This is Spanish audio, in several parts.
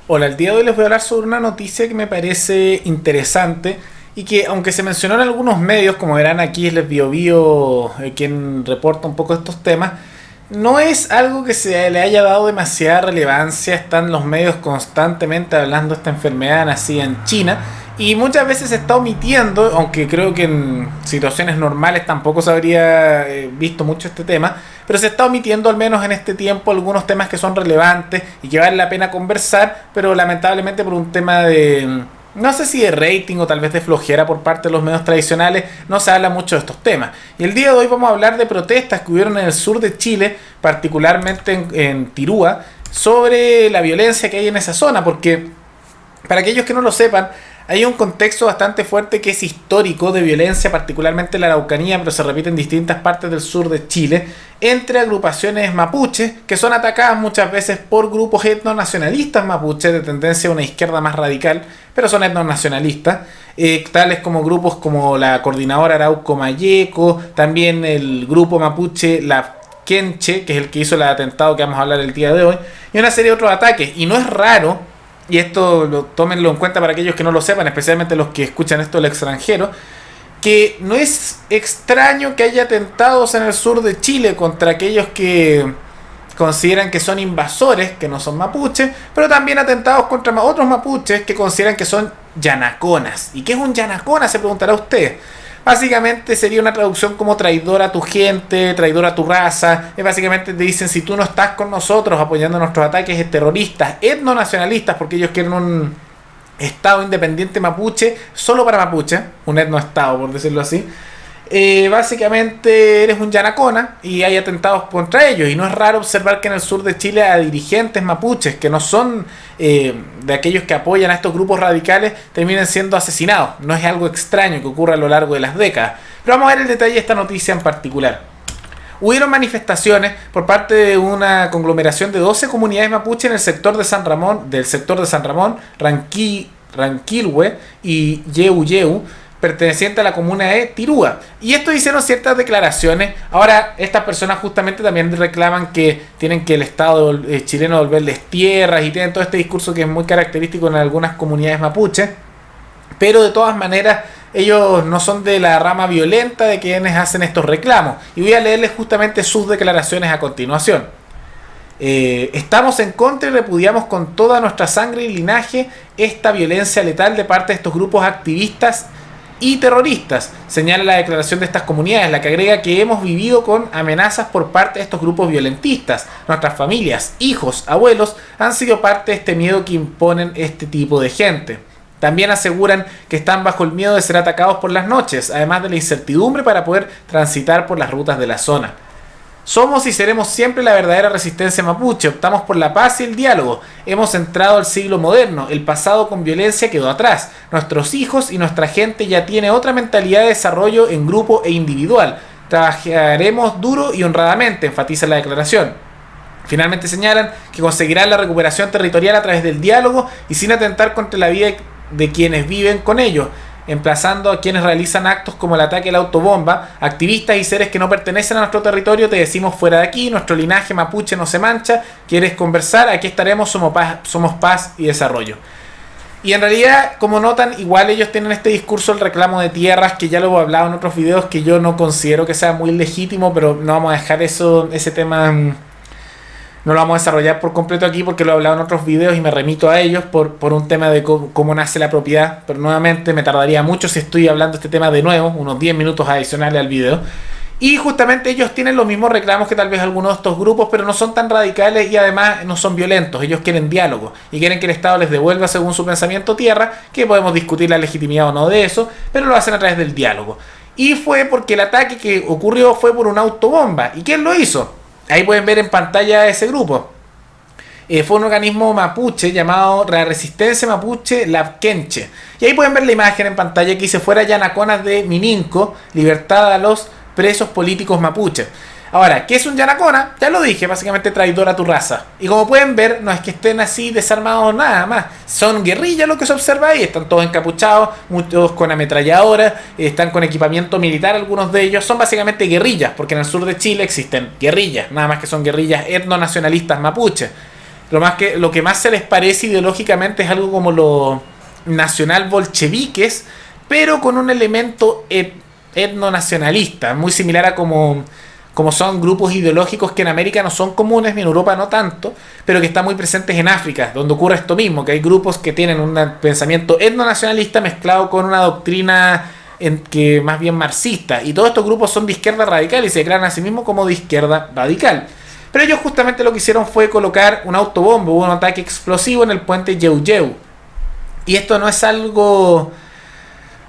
Hola, el día de hoy les voy a hablar sobre una noticia que me parece interesante y que, aunque se mencionó en algunos medios, como verán aquí es el BioBio quien reporta un poco estos temas, no es algo que se le haya dado demasiada relevancia. Están los medios constantemente hablando de esta enfermedad nacida en China y muchas veces se está omitiendo, aunque creo que en situaciones normales tampoco se habría visto mucho este tema, pero se está omitiendo al menos en este tiempo algunos temas que son relevantes y que vale la pena conversar, pero lamentablemente por un tema de, no sé si de rating o tal vez de flojera por parte de los medios tradicionales, no se habla mucho de estos temas. Y el día de hoy vamos a hablar de protestas que hubieron en el sur de Chile, particularmente en Tirúa, sobre la violencia que hay en esa zona, porque para aquellos que no lo sepan, hay un contexto bastante fuerte que es histórico de violencia, particularmente en la Araucanía, pero se repite en distintas partes del sur de Chile, entre agrupaciones mapuches que son atacadas muchas veces por grupos etnonacionalistas mapuches de tendencia a una izquierda más radical, pero son etnonacionalistas, tales como grupos como la Coordinadora Arauco Mayeco, también el grupo mapuche La Quenche, que es el que hizo el atentado que vamos a hablar el día de hoy, y una serie de otros ataques. Y no es raro, y esto tómenlo en cuenta para aquellos que no lo sepan, especialmente los que escuchan esto del extranjero, que no es extraño que haya atentados en el sur de Chile contra aquellos que consideran que son invasores, que no son mapuches, pero también atentados contra otros mapuches que consideran que son yanaconas. ¿Y qué es un yanacona? Se preguntará usted. Básicamente sería una traducción como traidor a tu gente, traidor a tu raza. Básicamente te dicen, si tú no estás con nosotros apoyando nuestros ataques terroristas, etnonacionalistas, porque ellos quieren un estado independiente mapuche, solo para mapuche, un etnoestado por decirlo así. Básicamente eres un yanacona y hay atentados contra ellos, y no es raro observar que en el sur de Chile a dirigentes mapuches que no son de aquellos que apoyan a estos grupos radicales terminen siendo asesinados. No es algo extraño que ocurra a lo largo de las décadas, pero vamos a ver el detalle de esta noticia en particular. Hubieron manifestaciones por parte de una conglomeración de 12 comunidades mapuche en el sector de San Ramón, Ranquilhue y Yeu, perteneciente a la comuna de Tirúa. Y esto hicieron ciertas declaraciones. Ahora, estas personas justamente también reclaman que tienen que el Estado chileno devolverles tierras y tienen todo este discurso que es muy característico en algunas comunidades mapuches. Pero de todas maneras, ellos no son de la rama violenta de quienes hacen estos reclamos. Y voy a leerles justamente sus declaraciones a continuación. Estamos en contra y repudiamos con toda nuestra sangre y linaje esta violencia letal de parte de estos grupos activistas y terroristas, señala la declaración de estas comunidades, la que agrega que hemos vivido con amenazas por parte de estos grupos violentistas. Nuestras familias, hijos, abuelos han sido parte de este miedo que imponen este tipo de gente. También aseguran que están bajo el miedo de ser atacados por las noches, además de la incertidumbre para poder transitar por las rutas de la zona. Somos y seremos siempre la verdadera resistencia mapuche, optamos por la paz y el diálogo. Hemos entrado al siglo moderno, el pasado con violencia quedó atrás. Nuestros hijos y nuestra gente ya tiene otra mentalidad de desarrollo en grupo e individual. Trabajaremos duro y honradamente, enfatiza la declaración. Finalmente señalan que conseguirán la recuperación territorial a través del diálogo y sin atentar contra la vida de quienes viven con ellos, emplazando a quienes realizan actos como el ataque a la autobomba, activistas y seres que no pertenecen a nuestro territorio, te decimos fuera de aquí, nuestro linaje mapuche no se mancha, quieres conversar, aquí estaremos, somos paz y desarrollo. Y en realidad, como notan, igual ellos tienen este discurso del reclamo de tierras, que ya lo he hablado en otros videos, que yo no considero que sea muy legítimo, pero no vamos a dejar ese tema, no lo vamos a desarrollar por completo aquí porque lo he hablado en otros videos y me remito a ellos por un tema de cómo nace la propiedad. Pero nuevamente me tardaría mucho si estoy hablando de este tema de nuevo, unos 10 minutos adicionales al video. Y justamente ellos tienen los mismos reclamos que tal vez algunos de estos grupos, pero no son tan radicales y además no son violentos. Ellos quieren diálogo y quieren que el Estado les devuelva según su pensamiento tierra, que podemos discutir la legitimidad o no de eso, pero lo hacen a través del diálogo. Y fue porque el ataque que ocurrió fue por una autobomba. ¿Y quién lo hizo? Ahí pueden ver en pantalla ese grupo. Fue un organismo mapuche llamado la Resistencia Mapuche La Quenche. Y ahí pueden ver la imagen en pantalla que dice fuera yanaconas de Mininco, libertad a los presos políticos mapuche. Ahora, ¿qué es un yanacona? Ya lo dije, básicamente traidor a tu raza. Y como pueden ver, no es que estén así desarmados nada más. Son guerrillas lo que se observa ahí. Están todos encapuchados, muchos con ametralladoras, están con equipamiento militar, algunos de ellos. Son básicamente guerrillas, porque en el sur de Chile existen guerrillas, nada más que son guerrillas etnonacionalistas mapuche. lo que más se les parece ideológicamente es algo como los nacional bolcheviques, pero con un elemento etnonacionalista, muy similar a como son grupos ideológicos que en América no son comunes, ni en Europa no tanto, pero que están muy presentes en África, donde ocurre esto mismo, que hay grupos que tienen un pensamiento etnonacionalista mezclado con una doctrina que más bien marxista, y todos estos grupos son de izquierda radical y se declaran a sí mismos como de izquierda radical. Pero ellos justamente lo que hicieron fue colocar un autobombo, un ataque explosivo en el puente Yeuyeu. Y esto no es algo,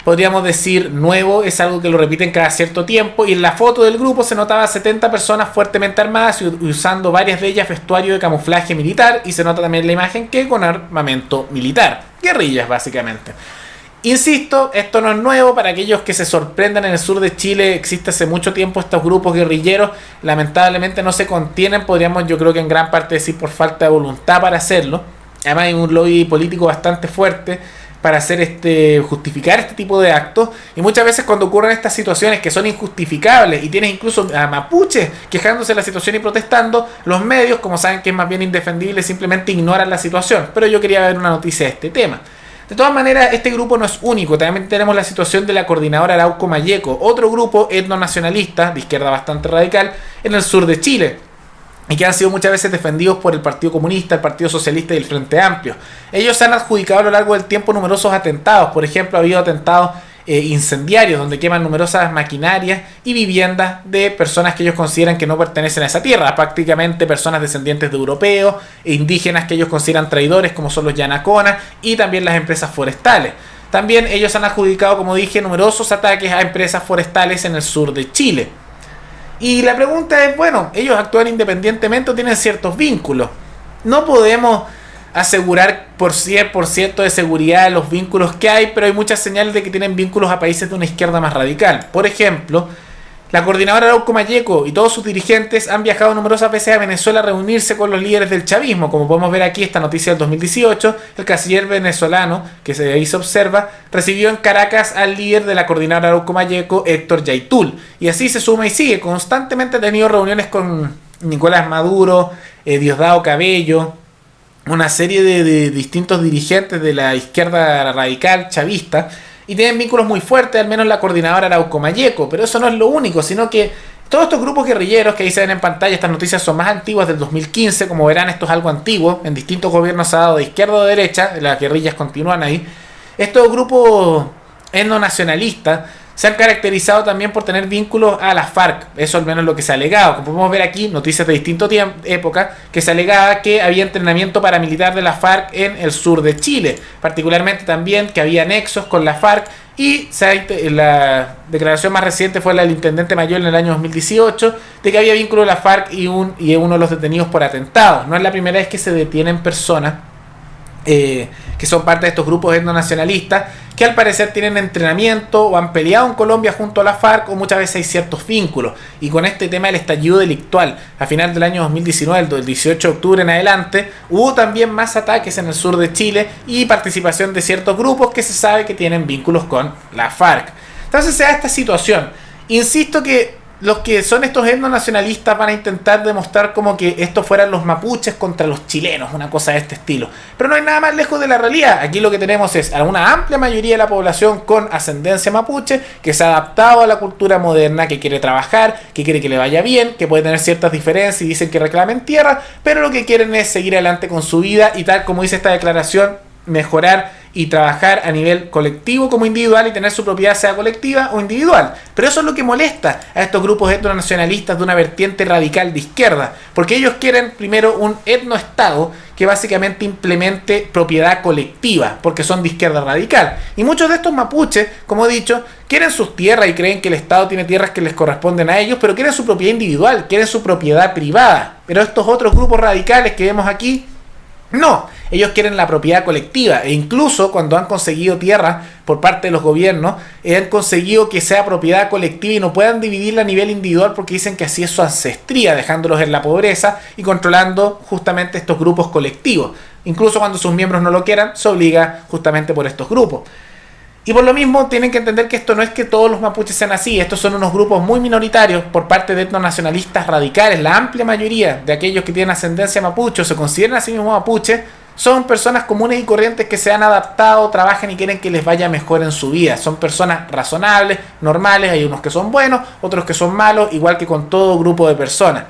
podríamos decir, nuevo, es algo que lo repiten cada cierto tiempo. Y en la foto del grupo se notaba 70 personas fuertemente armadas y usando varias de ellas vestuario de camuflaje militar. Y se nota también en la imagen que con armamento militar. Guerrillas, básicamente. Insisto, esto no es nuevo. Para aquellos que se sorprendan, en el sur de Chile existe hace mucho tiempo estos grupos guerrilleros. Lamentablemente no se contienen, podríamos yo creo que en gran parte decir por falta de voluntad para hacerlo. Además hay un lobby político bastante fuerte para hacer justificar este tipo de actos, y muchas veces cuando ocurren estas situaciones que son injustificables y tienes incluso a mapuches quejándose de la situación y protestando, los medios, como saben que es más bien indefendible, simplemente ignoran la situación. Pero yo quería ver una noticia de este tema. De todas maneras, este grupo no es único. También tenemos la situación de la Coordinadora Arauco Mayeco, otro grupo etnonacionalista de izquierda bastante radical en el sur de Chile, y que han sido muchas veces defendidos por el Partido Comunista, el Partido Socialista y el Frente Amplio. Ellos se han adjudicado a lo largo del tiempo numerosos atentados. Por ejemplo, ha habido atentados incendiarios donde queman numerosas maquinarias y viviendas de personas que ellos consideran que no pertenecen a esa tierra, prácticamente personas descendientes de europeos e indígenas que ellos consideran traidores, como son los Yanaconas, y también las empresas forestales. También ellos han adjudicado, como dije, numerosos ataques a empresas forestales en el sur de Chile. Y la pregunta es, bueno, ellos actúan independientemente o tienen ciertos vínculos. No podemos asegurar por 100% de seguridad los vínculos que hay, pero hay muchas señales de que tienen vínculos a países de una izquierda más radical. Por ejemplo, la Coordinadora Arauco Mayeco y todos sus dirigentes han viajado numerosas veces a Venezuela a reunirse con los líderes del chavismo. Como podemos ver aquí, esta noticia del 2018, el canciller venezolano, que ahí se observa, recibió en Caracas al líder de la Coordinadora Arauco Mayeco, Héctor Yaitul. Y así se suma y sigue. Constantemente ha tenido reuniones con Nicolás Maduro, Diosdado Cabello, una serie de distintos dirigentes de la izquierda radical chavista, y tienen vínculos muy fuertes, al menos la Coordinadora Arauco Mayeco. Pero eso no es lo único, sino que todos estos grupos guerrilleros que ahí se ven en pantalla, estas noticias son más antiguas, del 2015, como verán, esto es algo antiguo, en distintos gobiernos ha dado de izquierda o de derecha, las guerrillas continúan ahí. Estos grupos etnonacionalistas se han caracterizado también por tener vínculos a las FARC, eso al menos es lo que se ha alegado. Como podemos ver aquí, noticias de distintas épocas, que se alegaba que había entrenamiento paramilitar de la FARC en el sur de Chile, particularmente también que había nexos con la FARC, y la declaración más reciente fue la del intendente mayor en el año 2018, de que había vínculo de la FARC y uno de los detenidos por atentados. No es la primera vez que se detienen personas que son parte de estos grupos etnonacionalistas, que al parecer tienen entrenamiento o han peleado en Colombia junto a la FARC, o muchas veces hay ciertos vínculos. Y con este tema del estallido delictual a final del año 2019, del 18 de octubre en adelante, hubo también más ataques en el sur de Chile y participación de ciertos grupos que se sabe que tienen vínculos con la FARC. Entonces se da esta situación. Insisto que los que son estos etnonacionalistas van a intentar demostrar como que estos fueran los mapuches contra los chilenos, una cosa de este estilo. Pero no hay nada más lejos de la realidad. Aquí lo que tenemos es a una amplia mayoría de la población con ascendencia mapuche, que se ha adaptado a la cultura moderna, que quiere trabajar, que quiere que le vaya bien, que puede tener ciertas diferencias y dicen que reclamen tierra, pero lo que quieren es seguir adelante con su vida y, tal como dice esta declaración, mejorar y trabajar a nivel colectivo como individual y tener su propiedad, sea colectiva o individual. Pero eso es lo que molesta a estos grupos etnonacionalistas de una vertiente radical de izquierda, porque ellos quieren primero un etnoestado que básicamente implemente propiedad colectiva, porque son de izquierda radical. Y muchos de estos mapuches, como he dicho, quieren sus tierras y creen que el Estado tiene tierras que les corresponden a ellos, pero quieren su propiedad individual, quieren su propiedad privada. Pero estos otros grupos radicales que vemos aquí, no, ellos quieren la propiedad colectiva, e incluso cuando han conseguido tierra por parte de los gobiernos, han conseguido que sea propiedad colectiva y no puedan dividirla a nivel individual, porque dicen que así es su ancestría, dejándolos en la pobreza y controlando justamente estos grupos colectivos. Incluso cuando sus miembros no lo quieran, se obliga justamente por estos grupos. Y por lo mismo tienen que entender que esto no es que todos los mapuches sean así, estos son unos grupos muy minoritarios por parte de etnonacionalistas radicales. La amplia mayoría de aquellos que tienen ascendencia mapuche o se consideran a sí mismos mapuches son personas comunes y corrientes que se han adaptado, trabajan y quieren que les vaya mejor en su vida. Son personas razonables, normales, hay unos que son buenos, otros que son malos, igual que con todo grupo de personas.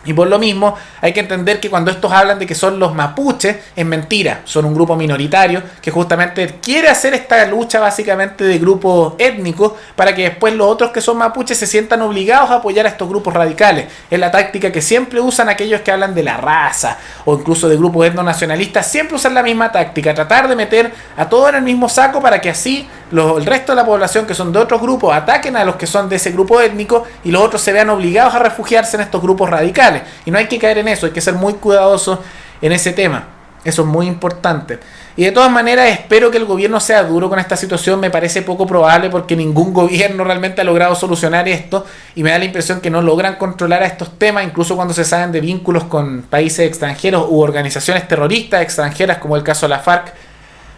Y por lo mismo hay que entender que cuando estos hablan de que son los mapuches, es mentira, son un grupo minoritario que justamente quiere hacer esta lucha básicamente de grupos étnicos para que después los otros que son mapuches se sientan obligados a apoyar a estos grupos radicales. Es la táctica que siempre usan aquellos que hablan de la raza o incluso de grupos etnonacionalistas, siempre usan la misma táctica, tratar de meter a todos en el mismo saco para que así el resto de la población que son de otros grupos ataquen a los que son de ese grupo étnico y los otros se vean obligados a refugiarse en estos grupos radicales. Y no hay que caer en eso, hay que ser muy cuidadosos en ese tema. Eso es muy importante. Y de todas maneras espero que el gobierno sea duro con esta situación. Me parece poco probable porque ningún gobierno realmente ha logrado solucionar esto. Y me da la impresión que no logran controlar a estos temas, incluso cuando se saben de vínculos con países extranjeros u organizaciones terroristas extranjeras, como el caso de la FARC.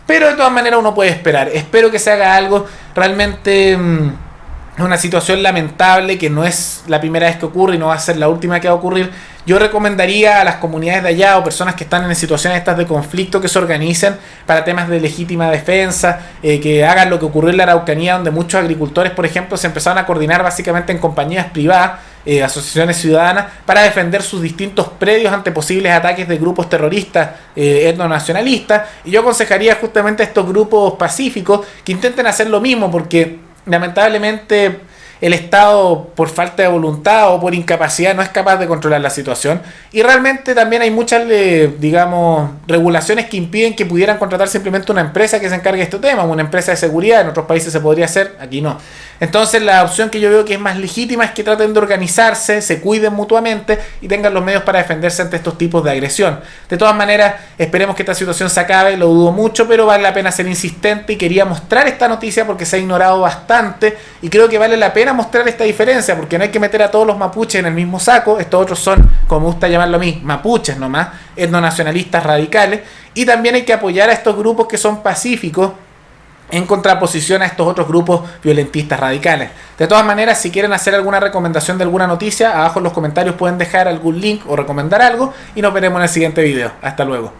Pero de todas maneras uno puede esperar. Espero que se haga algo. Realmente es una situación lamentable que no es la primera vez que ocurre y no va a ser la última que va a ocurrir. Yo recomendaría a las comunidades de allá o personas que están en situaciones estas de conflicto que se organicen para temas de legítima defensa, que hagan lo que ocurrió en la Araucanía, donde muchos agricultores, por ejemplo, se empezaron a coordinar básicamente en compañías privadas, asociaciones ciudadanas, para defender sus distintos predios ante posibles ataques de grupos terroristas etnonacionalistas. Y yo aconsejaría justamente a estos grupos pacíficos que intenten hacer lo mismo, porque lamentablemente el Estado, por falta de voluntad o por incapacidad, no es capaz de controlar la situación. Y realmente también hay muchas, regulaciones que impiden que pudieran contratar simplemente una empresa que se encargue de este tema, una empresa de seguridad. En otros países se podría hacer, aquí no. Entonces la opción que yo veo que es más legítima es que traten de organizarse, se cuiden mutuamente y tengan los medios para defenderse ante estos tipos de agresión. De todas maneras, esperemos que esta situación se acabe, lo dudo mucho, pero vale la pena ser insistente y quería mostrar esta noticia porque se ha ignorado bastante y creo que vale la pena mostrar esta diferencia porque no hay que meter a todos los mapuches en el mismo saco. Estos otros son, como me gusta llamarlo a mí, mapuches nomás, etnonacionalistas radicales, y también hay que apoyar a estos grupos que son pacíficos en contraposición a estos otros grupos violentistas radicales. De todas maneras, si quieren hacer alguna recomendación de alguna noticia, abajo en los comentarios pueden dejar algún link o recomendar algo y nos veremos en el siguiente video. Hasta luego.